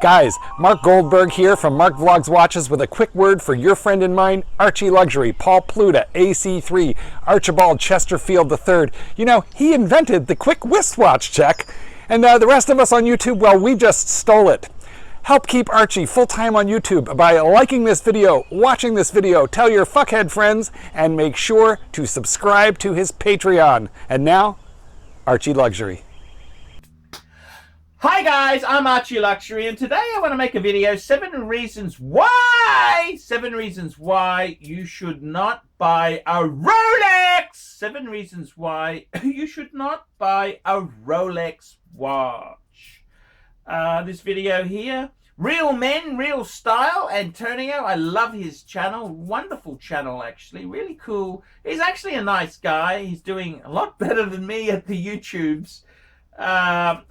Guys, Mark Goldberg here from Mark Vlogs Watches with a quick word for your friend and mine, ArchieLuxury, Paul Pluta, AC3, Archibald Chesterfield III. You know, he invented the quick wristwatch check, and the rest of us on YouTube, well, we just stole it. Help keep Archie full-time on YouTube by liking this video, watching this video, tell your fuckhead friends, and make sure to subscribe to his Patreon. And now, ArchieLuxury. Hi guys, I'm ArchieLuxury, and today I want to make a video, 7 reasons why you should not buy a Rolex. 7 reasons why you should not buy a Rolex watch. This video here, Real Men, Real Style, Antonio. I love his channel, wonderful channel actually, really cool. He's actually a nice guy. He's doing a lot better than me at the YouTubes.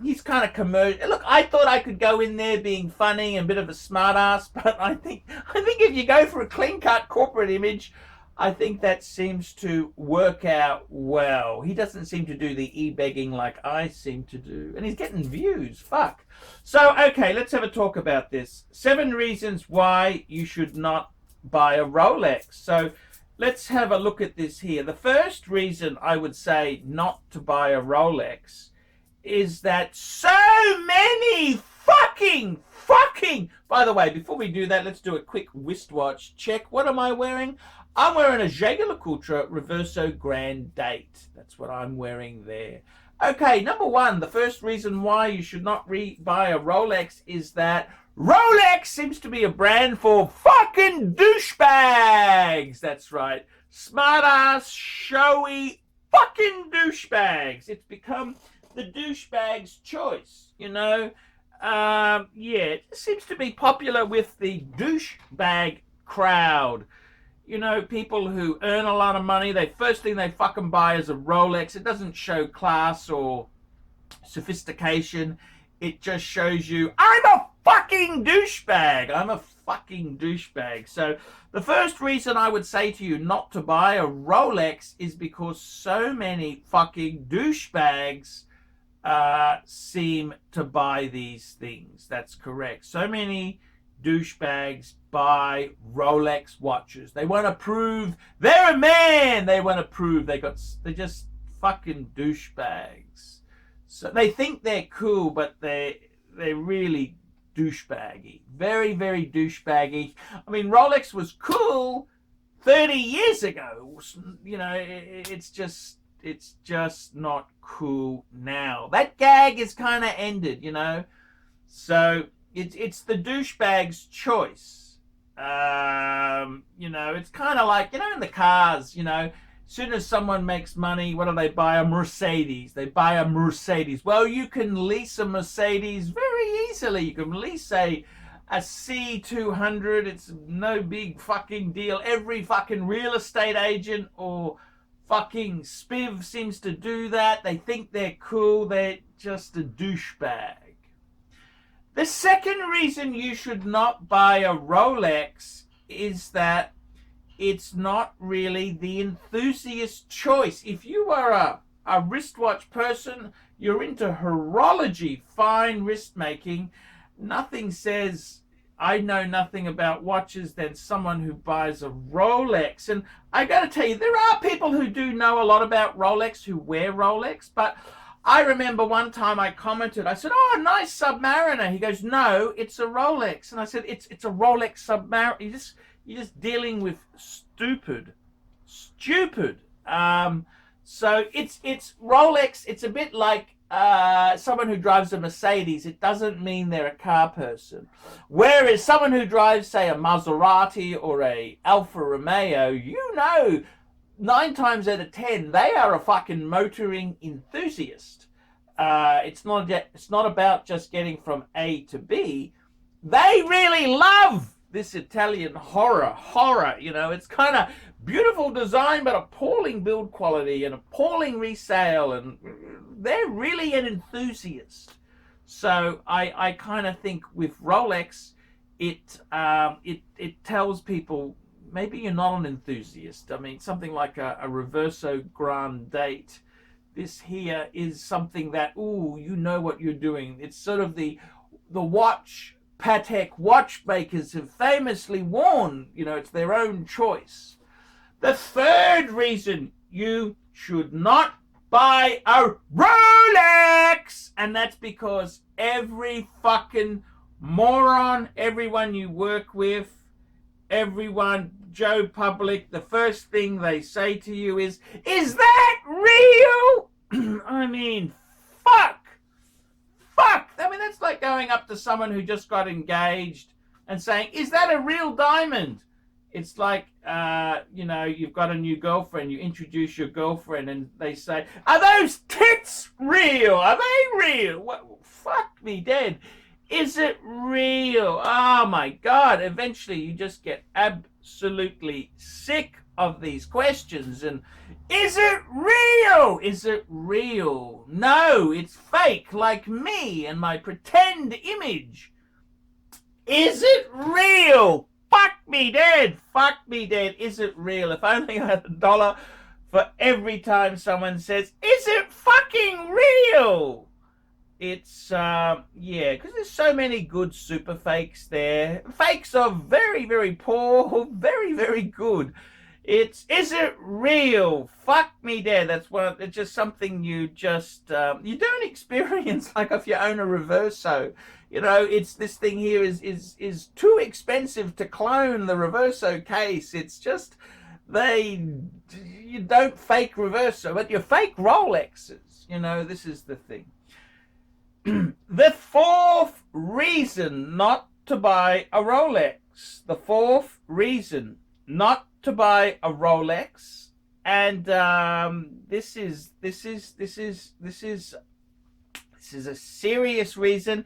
He's kind of commercial. Look, I thought I could go in there being funny and a bit of a smart ass, but I think if you go for a clean-cut corporate image, I think that seems to work out well. He doesn't seem to do the e-begging like I seem to do, and he's getting views. Fuck. So, okay, let's have a talk about this. 7 reasons why you should not buy a Rolex. So, let's have a look at this here. The first reason I would say not to buy a Rolex is that so many fucking, by the way, before we do that, let's do a quick wristwatch check. What am I wearing? I'm wearing a Jaeger LeCoultre Reverso Grand Date. That's what I'm wearing there. Okay, number 1, the first reason why you should not buy a Rolex is that Rolex seems to be a brand for fucking douchebags. That's right. Smart-ass, showy, fucking douchebags. It's become the douchebag's choice, you know. Yeah, it seems to be popular with the douchebag crowd. You know, people who earn a lot of money, first thing they fucking buy is a Rolex. It doesn't show class or sophistication. It just shows you, I'm a fucking douchebag. I'm a fucking douchebag. So the first reason I would say to you not to buy a Rolex is because so many fucking douchebags seem to buy these things. That's correct. So many douchebags buy Rolex watches. They want to prove they're a man. They want to prove they're just fucking douchebags. So they think they're cool, but they're really douchebaggy. Very, very douchebaggy. I mean, Rolex was cool 30 years ago. You know, it's just not cool now. That gag is kind of ended, you know. So it's the douchebag's choice. You know, it's kind of like, you know, in the cars, you know, as soon as someone makes money, what do they buy? A Mercedes. They buy a Mercedes. Well, you can lease a Mercedes very easily. You can lease a C200. It's no big fucking deal. Every fucking real estate agent or fucking spiv seems to do that. They think they're cool. They're just a douchebag. The second reason you should not buy a Rolex is that it's not really the enthusiast choice. If you are a wristwatch person, you're into horology, fine wrist making, nothing says I know nothing about watches than someone who buys a Rolex. And I got to tell you, there are people who do know a lot about Rolex, who wear Rolex. But I remember one time I commented, I said, oh, nice Submariner. He goes, no, it's a Rolex. And I said, it's a Rolex Submariner. You're just dealing with stupid. So it's Rolex. It's a bit like someone who drives a Mercedes. It doesn't mean they're a car person. Whereas someone who drives, say, a Maserati or a Alfa Romeo, you know, 9 times out of 10, they are a fucking motoring enthusiast. It's not about just getting from A to B. They really love this Italian horror, you know. It's kind of beautiful design, but appalling build quality and appalling resale, and they're really an enthusiast. So I kind of think with Rolex, it tells people maybe you're not an enthusiast. I mean, something like a Reverso Grand Date. This here is something that, ooh, you know what you're doing. It's sort of the watch Patek watchmakers have famously worn. You know, it's their own choice. The third reason you should not buy a Rolex, and that's because every fucking moron, everyone you work with, everyone, Joe Public, the first thing they say to you is that real? I mean, fuck. I mean, that's like going up to someone who just got engaged and saying, is that a real diamond? It's like, you know, you've got a new girlfriend, you introduce your girlfriend and they say, are those tits real? Are they real? What, fuck me dead. Is it real? Oh my God. Eventually you just get absolutely sick of these questions. And is it real? Is it real? No, it's fake, like me and my pretend image. Is it real? Fuck me dead. Fuck me dead. Is it real? If only I had $1 for every time someone says, is it fucking real? It's, yeah, because there's so many good super fakes there. Fakes are very, very poor, very, very good. Is it real? Fuck me dead. That's what, it's just something you just, you don't experience like if you own a Reverso. You know, it's, this thing here is too expensive to clone the Reverso case. It's just, you don't fake Reverso, but you fake Rolexes. You know, this is the thing. The fourth reason not to buy a Rolex. The fourth reason not to buy a Rolex, and this is a serious reason,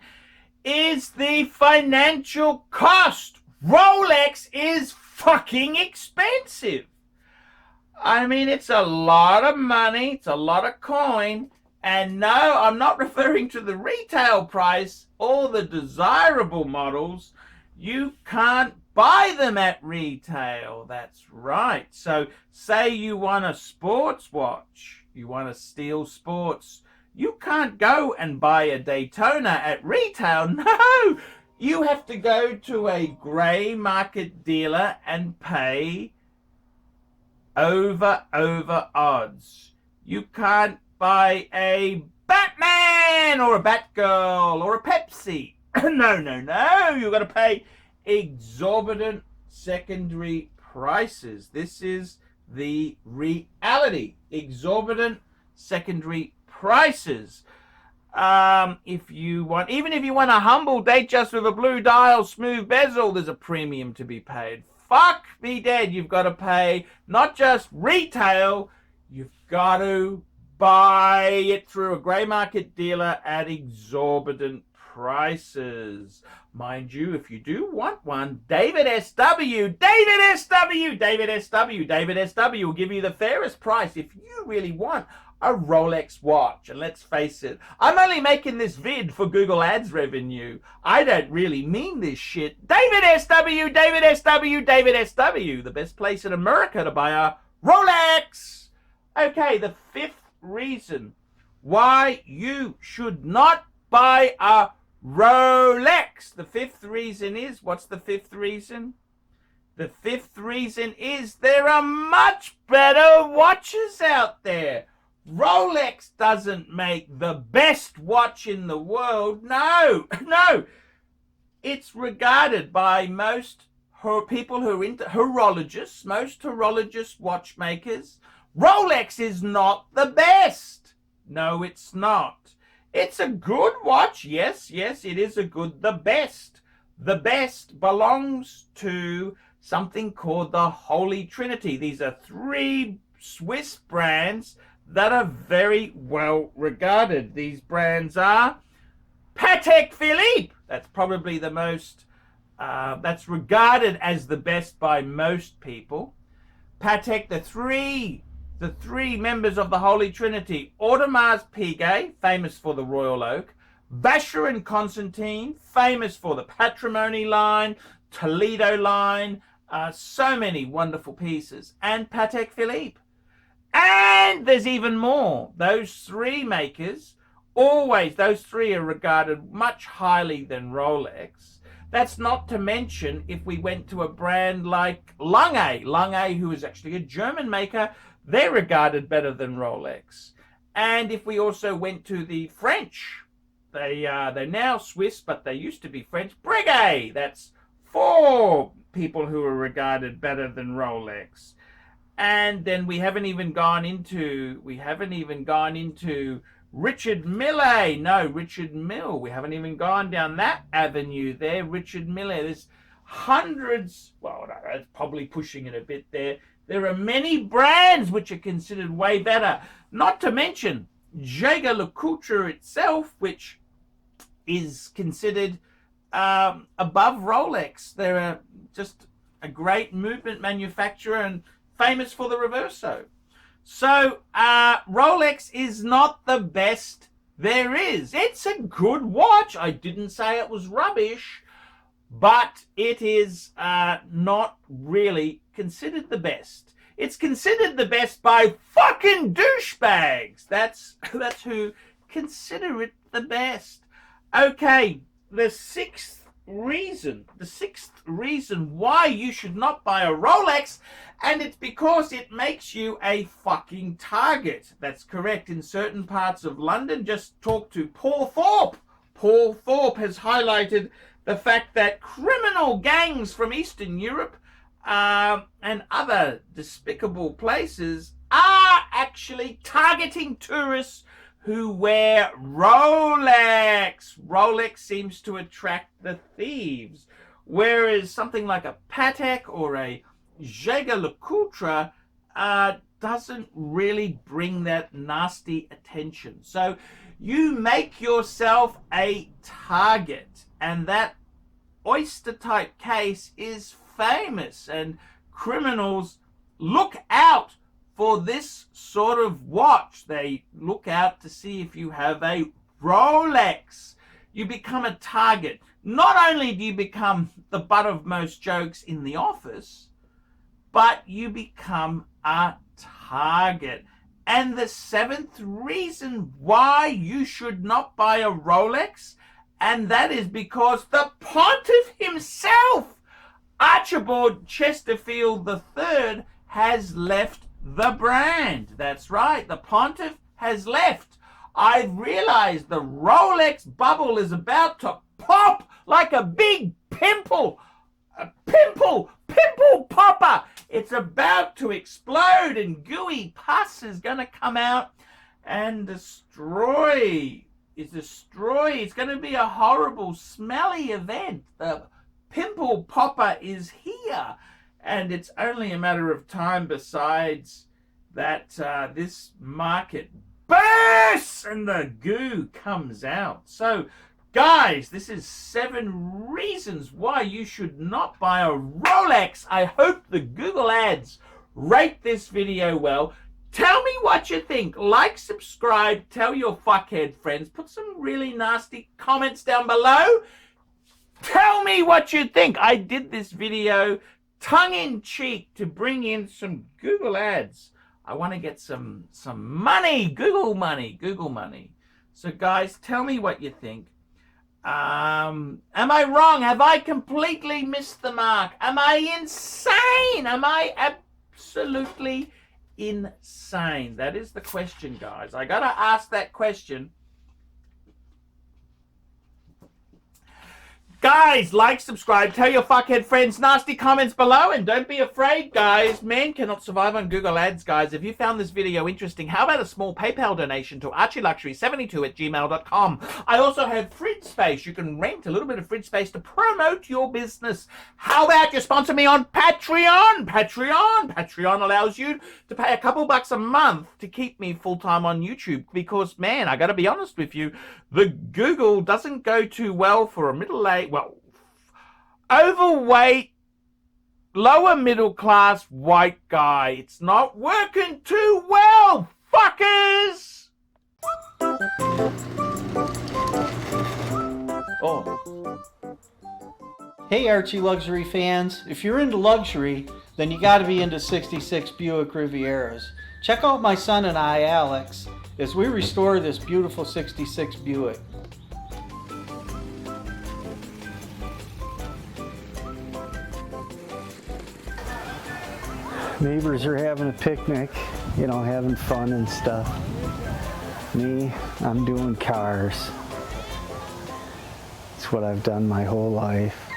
is the financial cost. Rolex is fucking expensive. I mean, it's a lot of money, it's a lot of coin. And no, I'm not referring to the retail price or the desirable models. You can't buy them at retail. That's right. So say you want a sports watch, you want a Steel Sports. You can't go and buy a Daytona at retail. No, you have to go to a grey market dealer and pay over odds. You can't buy a Batman or a Batgirl or a Pepsi. No. You've got to pay exorbitant secondary prices. This is the reality. Exorbitant secondary prices. If you want, even if you want a humble Datejust with a blue dial, smooth bezel, there's a premium to be paid. Fuck me dead. You've got to pay not just retail, you've got to buy it through a grey market dealer at exorbitant prices. Mind you, if you do want one, David SW will give you the fairest price if you really want a Rolex watch. And let's face it, I'm only making this vid for Google Ads revenue. I don't really mean this shit. David SW, the best place in America to buy a Rolex. Okay, the fifth reason why you should not buy a Rolex. The fifth reason is, what's the fifth reason? The fifth reason is there are much better watches out there. Rolex doesn't make the best watch in the world. No. It's regarded by most people who are into horologists, most horologist watchmakers. Rolex is not the best. No, it's not. It's a good watch. Yes, it is the best. The best belongs to something called the Holy Trinity. These are 3 Swiss brands that are very well regarded. These brands are Patek Philippe. That's probably the most, that's regarded as the best by most people. Patek, the three members of the Holy Trinity: Audemars Piguet, famous for the Royal Oak; Vacheron and Constantine, famous for the Patrimony line, Toledo line, so many wonderful pieces, and Patek Philippe. And there's even more. Those 3 makers, always, those 3 are regarded much highly than Rolex. That's not to mention if we went to a brand like Lange, who is actually a German maker, they're regarded better than Rolex. And if we also went to the French, they're now Swiss, but they used to be French, Breguet, that's 4 people who are regarded better than Rolex. And then we haven't even gone into Richard Mille. No, Richard Mille. We haven't even gone down that avenue there. Richard Mille. There's hundreds. Well, no, that's probably pushing it a bit there. There are many brands which are considered way better. Not to mention ArchieLuxury itself, which is considered above Rolex. They're just a great movement manufacturer and famous for the Reverso. So Rolex is not the best there is. It's a good watch. I didn't say it was rubbish, but it is not really considered the best. It's considered the best by fucking douchebags. That's who consider it the best. Okay, the sixth reason why you should not buy a Rolex, and it's because it makes you a fucking target. That's correct. In certain parts of London, just talk to Paul Thorpe. Paul Thorpe has highlighted the fact that criminal gangs from Eastern Europe and other despicable places are actually targeting tourists who wear Rolex. Rolex seems to attract the thieves, whereas something like a Patek or a ArchieLuxury doesn't really bring that nasty attention. So you make yourself a target, and that oyster type case is famous, and criminals look out for this sort of watch. They look out to see if you have a Rolex. You become a target. Not only do you become the butt of most jokes in the office, but you become a target. And the 7th reason why you should not buy a Rolex, and that is because the Pontiff himself, Archibald Chesterfield III, has left the brand. That's right, the Pontiff has left. I've realized the Rolex bubble is about to pop like a big pimple. A pimple popper. It's about to explode, and gooey pus is going to come out and destroy. It's going to be a horrible, smelly event. The pimple popper is here, and it's only a matter of time. Besides that, this market bursts and the goo comes out. So, guys, this is 7 reasons why you should not buy a Rolex. I hope the Google ads rate this video well. Tell me what you think. Like, subscribe, tell your fuckhead friends. Put some really nasty comments down below. Tell me what you think. I did this video tongue-in-cheek to bring in some Google ads. I want to get some money, Google money. So, guys, tell me what you think. Am I wrong? Have I completely missed the mark? Am I insane? Am I absolutely insane? That is the question, guys. I gotta ask that question. Guys, like, subscribe, tell your fuckhead friends, nasty comments below, and don't be afraid, guys. Man cannot survive on Google ads, guys. If you found this video interesting, how about a small PayPal donation to ArchieLuxury72@gmail.com. I also have fridge space. You can rent a little bit of fridge space to promote your business. How about you sponsor me on Patreon? Patreon allows you to pay a couple bucks a month to keep me full-time on YouTube, because, man, I gotta be honest with you, the Google doesn't go too well for a overweight, lower middle class white guy. It's not working too well, fuckers! Oh. Hey Archie Luxury fans, if you're into luxury, then you gotta be into 66 Buick Rivieras. Check out my son and I, Alex, as we restore this beautiful 66 Buick. Neighbors are having a picnic, you know, having fun and stuff. Me, I'm doing cars. It's what I've done my whole life.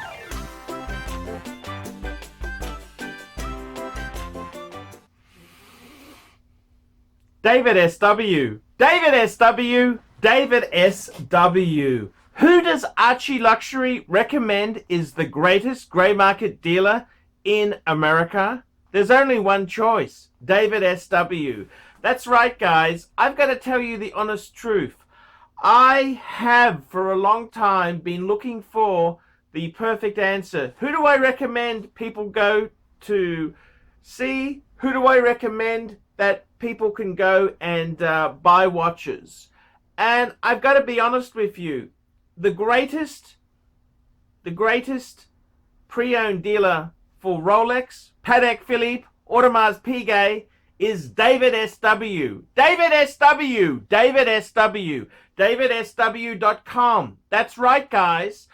David S.W. David S.W. David S.W. Who does ArchieLuxury recommend is the greatest grey market dealer in America? There's only one choice, David S.W. That's right, guys. I've got to tell you the honest truth. I have for a long time been looking for the perfect answer. Who do I recommend people go to see? Who do I recommend that people can go and buy watches? And I've got to be honest with you. The greatest pre-owned dealer for Rolex, Patek Philippe, Audemars Piguet is David S.W. David S.W. David S.W. DavidSW.com. That's right, guys.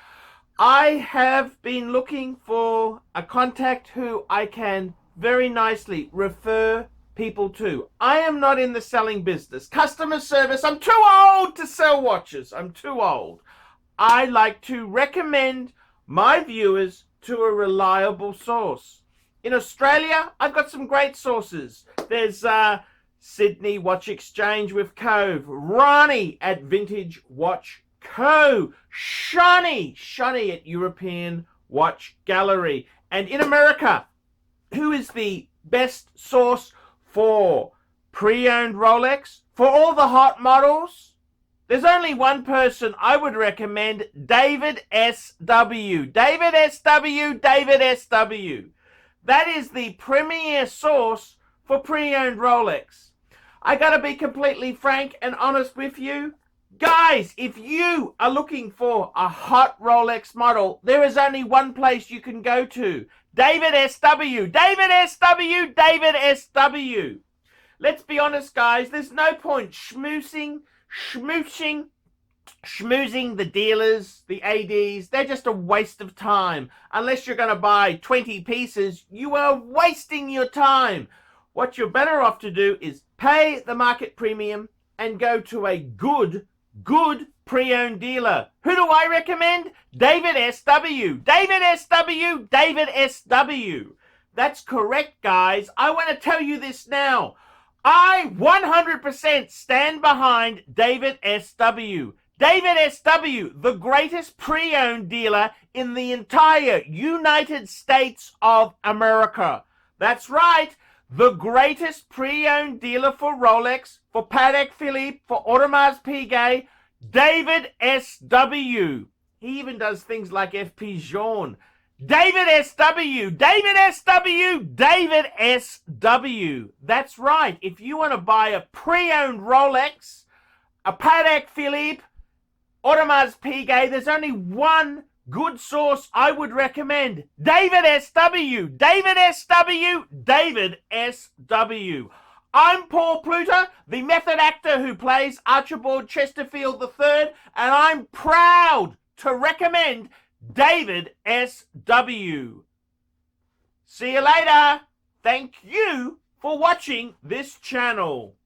I have been looking for a contact who I can very nicely refer people to. I am not in the selling business. Customer service, I'm too old to sell watches. I'm too old. I like to recommend my viewers to a reliable source. In Australia, I've got some great sources. There's Sydney Watch Exchange with Cove, Ronnie at Vintage Watch Co, Shani at European Watch Gallery. And in America, who is the best source for pre-owned Rolex? For all the hot models? There's only one person I would recommend, David S.W. David S.W. David S.W. That is the premier source for pre-owned Rolex. I gotta be completely frank and honest with you. Guys, if you are looking for a hot Rolex model, there is only one place you can go to. David S.W. David S.W. David S.W. Let's be honest, guys. There's no point schmoozing the dealers, the ADs. They're just a waste of time. Unless you're going to buy 20 pieces, you are wasting your time. What you're better off to do is pay the market premium and go to a good pre-owned dealer. Who do I recommend? David S.W. David S.W. David S.W. That's correct, guys. I want to tell you this now. I 100% stand behind David S.W. David S.W., the greatest pre-owned dealer in the entire United States of America. That's right. The greatest pre-owned dealer for Rolex, for Patek Philippe, for Audemars Piguet, David S.W. He even does things like FP Journe. David S.W. David S.W. David S.W. That's right. If you want to buy a pre-owned Rolex, a Patek Philippe, Audemars Piguet, there's only one good source I would recommend. David S.W. David S.W. David S.W. I'm Paul Pluter, the method actor who plays Archibald Chesterfield III, and I'm proud to recommend David S.W. See you later. Thank you for watching this channel.